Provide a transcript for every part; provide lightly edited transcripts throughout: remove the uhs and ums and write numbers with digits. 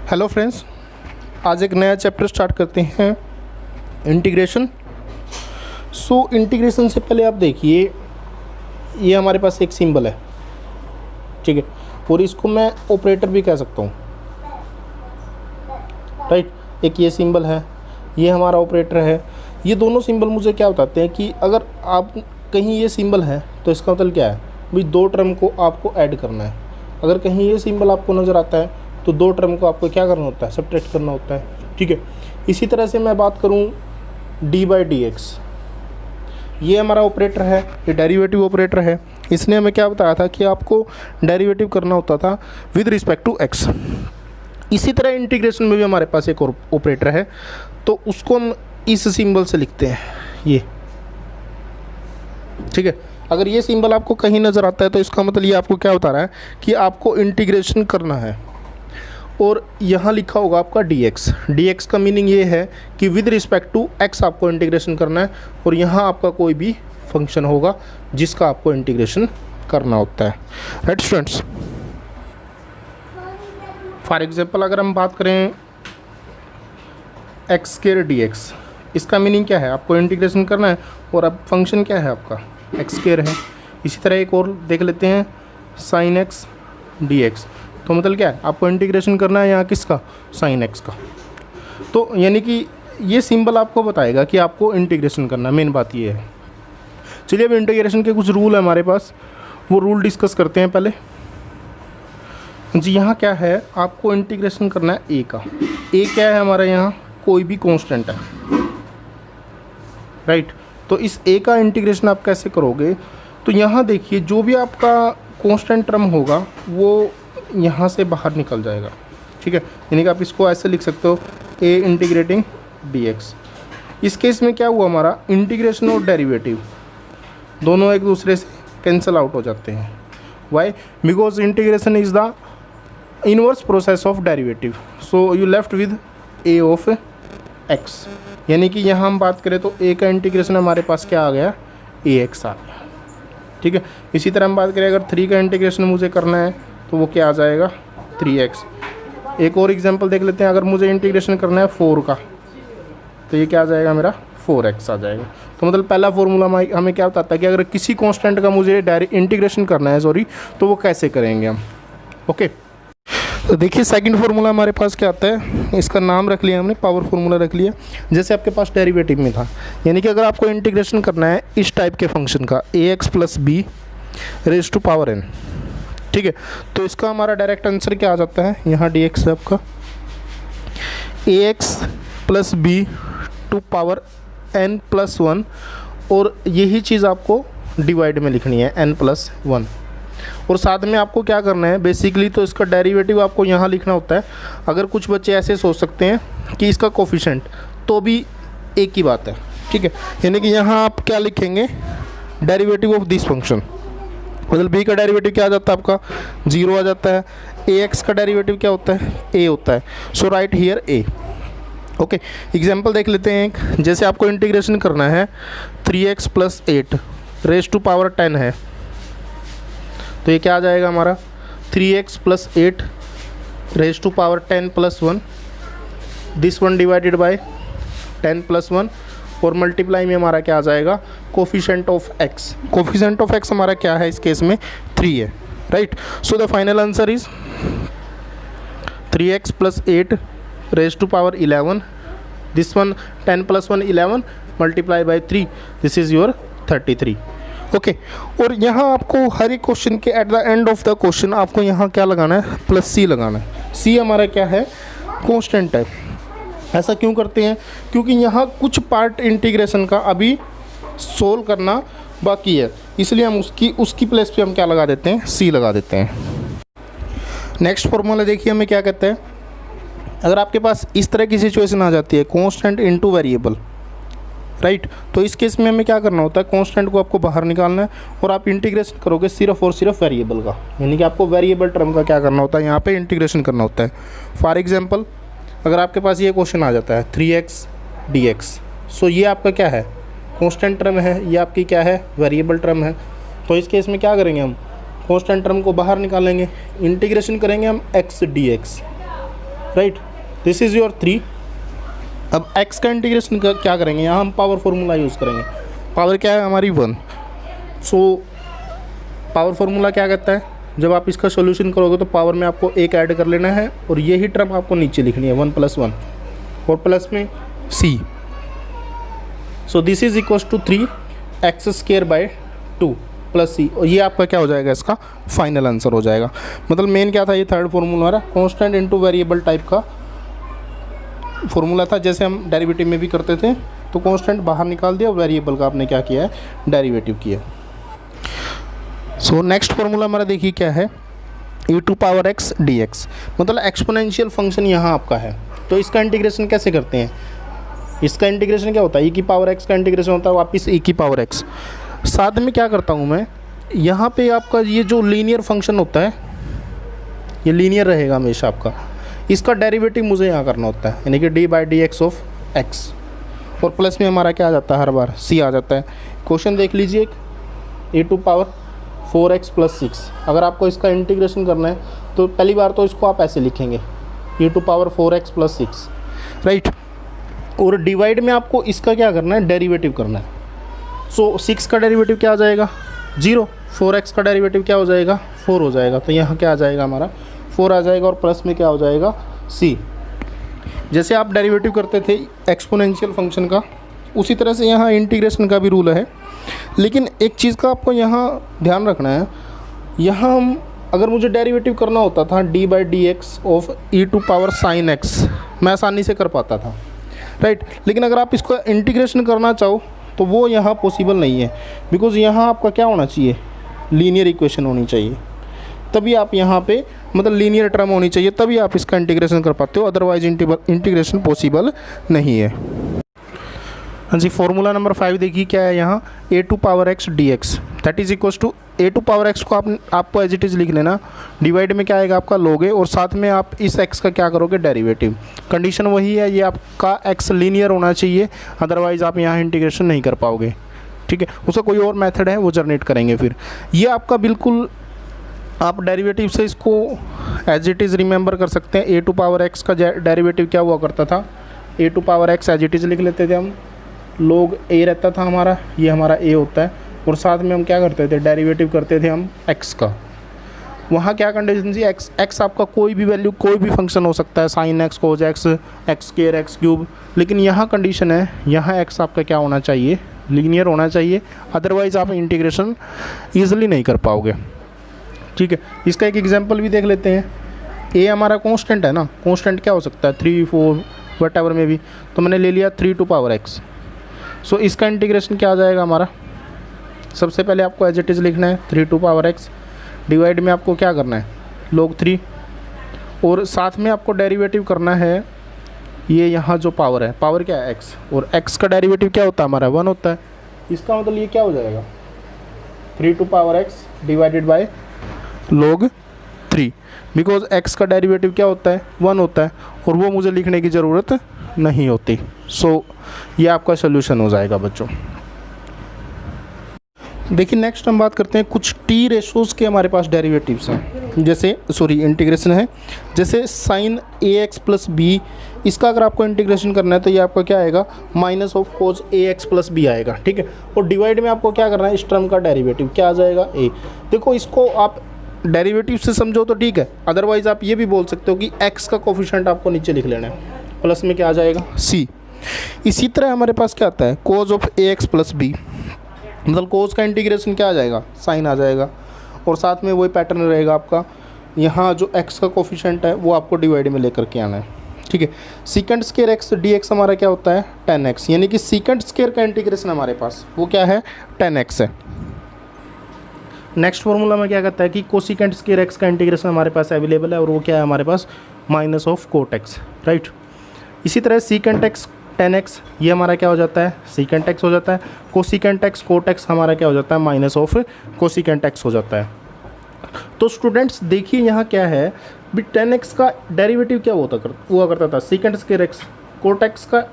Hello friends, आज एक नया चैप्टर स्टार्ट करते हैं, इंटीग्रेशन। इंटीग्रेशन से पहले आप देखिए, ये हमारे पास एक सिंबल है, ठीक है, और इसको मैं ऑपरेटर भी कह सकता हूँ, राइट। एक ये सिंबल है, ये हमारा ऑपरेटर है। ये दोनों सिंबल मुझे क्या बताते हैं कि अगर आप कहीं ये सिंबल है तो इसका मतलब क्या है भाई, दो टर्म को आपको ऐड करना है। अगर कहीं ये सिंबल आपको नज़र आता है तो दो टर्म को आपको क्या करना होता है, सब्ट्रैक्ट करना होता है, ठीक है। इसी तरह से मैं बात करूं d/dx, ये हमारा ऑपरेटर है, ये डेरिवेटिव ऑपरेटर है। इसने हमें क्या बताया था कि आपको डेरिवेटिव करना होता था विद रिस्पेक्ट टू x। इसी तरह इंटीग्रेशन में भी हमारे पास एक और ऑपरेटर है, तो उसको हम इस सिंबल से लिखते हैं, ये, ठीक है। अगर ये सिंबल आपको कहीं नज़र आता है तो इसका मतलब ये आपको क्या बता रहा है कि आपको इंटीग्रेशन करना है। और यहाँ लिखा होगा आपका dx का मीनिंग ये है कि विद रिस्पेक्ट टू x आपको इंटीग्रेशन करना है, और यहाँ आपका कोई भी फंक्शन होगा जिसका आपको इंटीग्रेशन करना होता है, राइट स्टूडेंट्स। फॉर एग्जांपल अगर हम बात करें x² dx, इसका मीनिंग क्या है, आपको इंटीग्रेशन करना है, और अब फंक्शन क्या है आपका x² है। इसी तरह एक और देख लेते हैं, sin x dx, तो मतलब क्या है, आपको इंटीग्रेशन करना है यहाँ किसका, sin x का। तो यानी कि ये सिंबल आपको बताएगा कि आपको इंटीग्रेशन करना है, मेन बात ये है। चलिए अब इंटीग्रेशन के कुछ रूल है हमारे पास, वो रूल डिस्कस करते हैं पहले जी। यहाँ क्या है, आपको इंटीग्रेशन करना है a का। a क्या है हमारा, यहाँ कोई भी कांस्टेंट है, राइट। तो इस a का इंटीग्रेशन आप कैसे करोगे, तो यहाँ देखिए जो भी आपका कांस्टेंट टर्म होगा वो यहाँ से बाहर निकल जाएगा, ठीक है। यानी कि आप इसको ऐसे लिख सकते हो, a इंटीग्रेटिंग dx। इस केस में क्या हुआ, हमारा इंटीग्रेशन और डेरिवेटिव दोनों एक दूसरे से कैंसिल आउट हो जाते हैं। Why? Because integration is the inverse process of derivative, so you left with a of x। यानी कि यहाँ हम बात करें तो a का इंटीग्रेशन हमारे पास क्या आ गया, ax आ गया, ठीक है। इसी तरह हम बात करें अगर 3 का इंटीग्रेशन मुझे करना है तो वो क्या आ जाएगा, 3x। एक और एग्जांपल देख लेते हैं, अगर मुझे इंटीग्रेशन करना है 4 का, तो ये क्या आ जाएगा, मेरा 4x आ जाएगा। तो मतलब पहला फॉर्मूला हमें क्या बताता है कि अगर किसी कांस्टेंट का मुझे डायरेक्ट इंटीग्रेशन करना है, तो वो कैसे करेंगे हम, ओके। तो देखिए सेकंड फार्मूला हमारे पास क्या आता है, इसका नाम रख लिया हमने, पावर फार्मूला रख लिया, जैसे आपके पास डेरिवेटिव में था। यानी कि अगर आपको इंटीग्रेशन करना है इस टाइप के फंक्शन का, ax + b raise to power n, ठीक है, तो इसका हमारा डायरेक्ट आंसर क्या आ जाता है, यहाँ dx है आपका ax + b to power n + 1, और यही चीज़ आपको डिवाइड में लिखनी है n + 1, और साथ में आपको क्या करना है बेसिकली, तो इसका डेरिवेटिव आपको यहाँ लिखना होता है। अगर कुछ बच्चे ऐसे सोच सकते हैं कि इसका कोफिशिएंट, तो भी एक ही बात है, ठीक है। यानी कि यहाँ आप क्या लिखेंगे, डेरिवेटिव ऑफ दिस फंक्शन, मतलब b का डेरिवेटिव क्या आ जाता है आपका, 0 आ जाता है। ax का डेरिवेटिव क्या होता है, a होता है, so right here a, okay. Example देख लेते हैं एक, जैसे आपको इंटीग्रेशन करना है 3x + 8 रेज़ टू पावर 10 है, तो ये क्या आ जाएगा हमारा, 3x + 8 raise to power 10 + 1, this one divided by 10 + 1, और मल्टीप्लाई में हमारा क्या आ जाएगा, coefficient of x। Coefficient of x हमारा क्या है इस केस में, 3 है, right. So the final answer is 3x + 8 raise to power 11, this one 10 + 1 11 multiply by 3, this is your 33, okay. और यहाँ आपको हर एक क्वेश्चन के at the end of the question आपको यहाँ क्या लगाना है, +c लगाना है। c हमारा क्या है, कांस्टेंट है। ऐसा क्यों करते हैं, क्योंकि यहाँ कुछ पार्ट इंटीग्रेशन का अभी सोल्व करना बाकी है, इसलिए हम उसकी प्लेस पे हम क्या लगा देते हैं, c लगा देते हैं। नेक्स्ट फॉर्मूला देखिए हमें क्या कहते हैं, अगर आपके पास इस तरह की सिचुएशन आ जाती है, कांस्टेंट इनटू वेरिएबल, राइट, तो इस केस में हमें क्या करना होता है, कांस्टेंट को आपको बाहर निकालना है, और आप इंटीग्रेशन करोगे सिर्फ और सिर्फ वेरिएबल का। यानी कि आपको वेरिएबल टर्म का क्या करना होता है, यहाँ पे इंटीग्रेशन करना होता है। फॉर एग्जांपल अगर आपके पास ये क्वेश्चन आ जाता है 3x dx, सो ये आपका क्या है, कांस्टेंट टर्म है, ये आपकी क्या है, वेरिएबल टर्म है। तो इस केस में क्या करेंगे, हम कांस्टेंट टर्म को बाहर निकालेंगे, इंटीग्रेशन करेंगे हम x dx, right, this is your 3। अब x का इंटीग्रेशन क्या करेंगे, यहाँ हम पावर फॉर्मूला यूज़ करेंगे। पावर क्या है हमारी 1। सो पावर फार्मूला क्या कहता है, जब आप इसका सॉल्यूशन करोगे तो पावर में आपको एक ऐड कर लेना है और यही टर्म आपको नीचे लिखनी है 1 + 1 और प्लस में c। So this is equals to 3x² / 2 + c, और ये आपका क्या हो जाएगा, इसका फाइनल आंसर हो जाएगा। मतलब मेन क्या था, ये थर्ड फार्मूला हमारा कांस्टेंट इनटू वेरिएबल टाइप का फार्मूला था। जैसे हम डेरिवेटिव में भी करते थे, तो कांस्टेंट बाहर निकाल दिया, वेरिएबल का आपने क्या किया है, डेरिवेटिव किया। सो नेक्स्ट फार्मूला हमारा देखिए क्या है, e⁻x dx, मतलब एक्सपोनेंशियल फंक्शन यहाँ आपका है। तो इसका इंटीग्रेशन कैसे करते हैं, इसका इंटीग्रेशन क्या होता है, e⁻x का इंटीग्रेशन होता है वापस e⁻x। साथ में क्या करता हूँ मैं, यहाँ पे आपका ये जो लीनियर फंक्शन होता है, ये लीनियर रहेगा हमेशा आपका, इसका डेरिवेटिव मुझे यहाँ करना होता है, यानी कि d/dx ऑफ x, और प्लस में हमारा क्या आ जाता है, हर बार c आ जाता है। क्वेश्चन देख लीजिए, e⁻4x + 6, अगर आपको इसका इंटीग्रेशन करना है तो पहली बार तो इसको आप ऐसे लिखेंगे e⁻4x + 6, राइट, और डिवाइड में आपको इसका क्या करना है, डेरिवेटिव करना है। सो 6 का डेरिवेटिव क्या आ जाएगा, 0, 4x का डेरिवेटिव क्या हो जाएगा, 4 हो जाएगा। तो यहाँ क्या आ जाएगा, हमारा 4 आ जाएगा, और प्लस में क्या हो जाएगा, c। जैसे आप डेरिवेटिव करते थे एक्सपोनेंशियल फंक्शन का, उसी तरह से यहाँ इंटीग्रेशन का भी रूल है। लेकिन एक चीज़ का आपको यहाँ ध्यान रखना है, यहाँ हम अगर मुझे डेरिवेटिव करना होता था d/dx ऑफ e⁻sin x, मैं आसानी से कर पाता था, राइट। लेकिन अगर आप इसको इंटीग्रेशन करना चाहो तो वो यहाँ पॉसिबल नहीं है, बिकॉज़ यहाँ आपका क्या होना चाहिए, लीनियर इक्वेशन होनी चाहिए, तभी आप यहाँ पे मतलब लीनियर टर्म होनी चाहिए, तभी आप इसका इंटीग्रेशन कर पाते हो, अदरवाइज इंटीग्रेशन पॉसिबल नहीं है। हाँ जी, फॉर्मूला नंबर 5 देखिए क्या है यहाँ, a⁻x dx, that is equals to a⁻x को आपको एज इट इज़ लिख लेना, डिवाइड में क्या आएगा आपका लोगे, और साथ में आप इस x का क्या करोगे, डेरिवेटिव। कंडीशन वही है, ये आपका x लीनियर होना चाहिए, अदरवाइज़ आप यहाँ इंटीग्रेशन नहीं कर पाओगे, ठीक है। उसका कोई और मेथड है, वो जनरेट करेंगे फिर। ये आपका बिल्कुल आप डेरिवेटिव से इसको एज इट इज़ रिमेंबर कर सकते हैं। a⁻x का डेरिवेटिव क्या हुआ करता था, a⁻x एज इट इज़ लिख लेते थे हम, log a रहता था हमारा, ये हमारा a होता है, और साथ में हम क्या करते थे, डेरिवेटिव करते थे हम x का। वहाँ क्या कंडीशन थी, x आपका कोई भी वैल्यू, कोई भी फंक्शन हो सकता है, sin x, cos x, x², x³, लेकिन यहाँ कंडीशन है, यहाँ x आपका क्या होना चाहिए, लीनियर होना चाहिए, अदरवाइज़ आप इंटीग्रेशन ईजिली नहीं कर पाओगे, ठीक है। इसका एक एग्जांपल भी देख लेते हैं। a हमारा कांस्टेंट है ना, कांस्टेंट क्या हो सकता है, 3, 4 वटएवर में भी, तो मैंने ले लिया 3⁻x। सो इसका इंटीग्रेशन क्या आ जाएगा हमारा, सबसे पहले आपको एज इट इज़ लिखना है 3⁻x, डिवाइड में आपको क्या करना है, log 3, और साथ में आपको डेरिवेटिव करना है, ये यहाँ जो पावर है, पावर क्या है x, और x का डेरिवेटिव क्या होता है हमारा, 1 होता है। इसका मतलब ये क्या हो जाएगा, 3⁻x divided by log 3, because x का डेरिवेटिव क्या होता है, 1 होता है, और वो मुझे लिखने की ज़रूरत नहीं होती। सो ये आपका सोल्यूशन हो जाएगा बच्चों। देखिए नेक्स्ट हम बात करते हैं कुछ टी रेशोज़ के हमारे पास डेरिवेटिव्स हैं, जैसे इंटीग्रेशन है, जैसे sin ax + b, इसका अगर आपको इंटीग्रेशन करना है तो ये आपका क्या आएगा, -cos ax + b आएगा, ठीक है। और डिवाइड में आपको क्या करना है, इस टर्म का डेरिवेटिव क्या आ जाएगा, a। देखो इसको आप डेरिवेटिव से समझो तो ठीक है, अदरवाइज़ आप ये भी बोल सकते हो कि x का कोफिशिएंट आपको नीचे लिख लेना है, प्लस में क्या आ जाएगा, c। इसी तरह हमारे पास क्या आता है, cos ऑफ ax + b, मतलब cos का इंटीग्रेशन क्या आ जाएगा, साइन आ जाएगा, और साथ में वही पैटर्न रहेगा आपका, यहाँ जो x का कोफिशिएंट है वो आपको डिवाइड में लेकर के आना है, ठीक है। sec² x dx हमारा क्या होता है, 10x, यानी कि sec² का इंटीग्रेशन हमारे पास वो क्या है, 10x है। नेक्स्ट फार्मूला में क्या कहता है कि cosec² x का इंटीग्रेशन हमारे पास अवेलेबल है, और वो क्या है हमारे पास, -cot x, राइट। इसी तरह secant x 10x, ये हमारा क्या हो जाता है, secant x हो जाता है। cosecant x cot x हमारा क्या हो जाता है, -cosecant x हो जाता है। तो स्टूडेंट्स देखिए यहाँ क्या है, भी 10x का डेरिवेटिव क्या हुआ करता था, secant² x, cot x का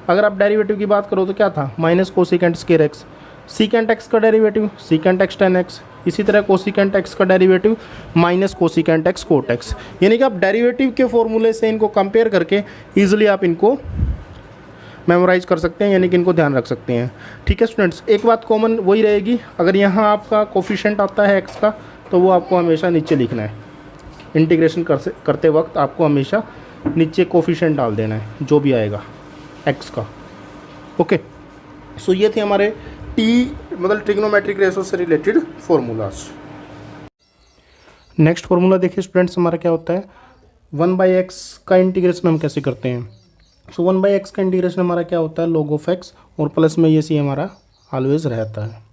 अगर आप डेरिवेटिव की बात करो तो क्या था, -cosecant² x, सीकेंट एक्स का derivative secant x tan x, इसी तरह कोसिकेंट एक्स का derivative minus cosecant x cot x. यानी कि आप डेरिवेटिव के फॉर्मूले से इनको कंपेयर करके ईजिली आप इनको मेमोराइज कर सकते हैं, यानी कि इनको ध्यान रख सकते हैं। ठीक है स्टूडेंट्स, एक बात कॉमन वही रहेगी, अगर यहाँ आपका कोफिशिएंट आता है एक्स का तो वो आपको हमेशा नीचे लिखना है। इंटीग्रेशन करते वक्त आपको हमेशा नीचे कोफिशिएंट डाल देना है जो भी आएगा एक्स का। ओके, सो ये थे हमारे मतलब ट्रिग्नोमेट्रिक रेशो से रिलेटेड फॉर्मूलाज। नेक्स्ट फॉर्मूला देखिए स्टूडेंट्स, हमारा क्या होता है 1/x का इंटीग्रेशन हम कैसे करते हैं। सो 1/x का इंटीग्रेशन हमारा क्या होता है log ऑफ x, और प्लस में ये सी हमारा ऑलवेज रहता है।